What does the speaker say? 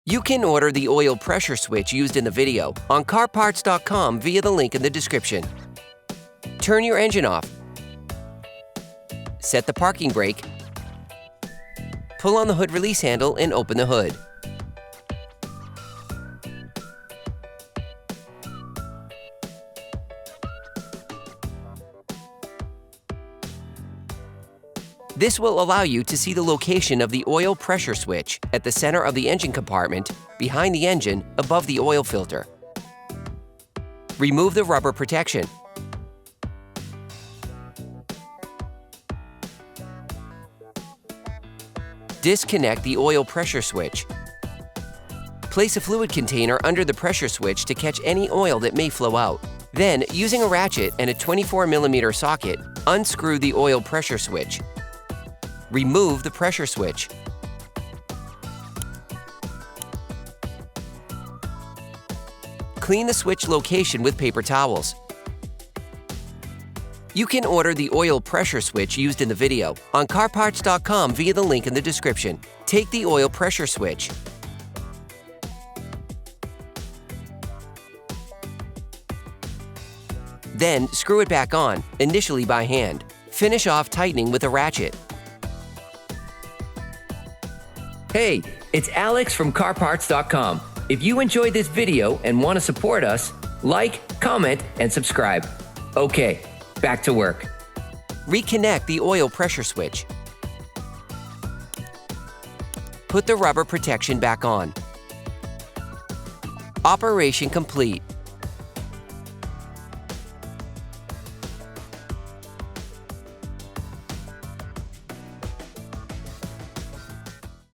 You can order the oil pressure switch used in the video on CarParts.com via the link in the description. Turn your engine off. Set the parking brake. Pull on the hood release handle and open the hood. This will allow you to see the location of the oil pressure switch at the center of the engine compartment, behind the engine, above the oil filter. Remove the rubber protection. Disconnect the oil pressure switch. Place a fluid container under the pressure switch to catch any oil that may flow out. Then, using a ratchet and a 24mm socket, unscrew the oil pressure switch. Remove the pressure switch. Clean the switch location with paper towels. You can order the oil pressure switch used in the video on CarParts.com via the link in the description. Take the oil pressure switch. Then screw it back on, initially by hand. Finish off tightening with a ratchet. Hey, it's Alex from CarParts.com. If you enjoyed this video and want to support us, like, comment, and subscribe. Okay, back to work. Reconnect the oil pressure switch. Put the rubber protection back on. Operation complete.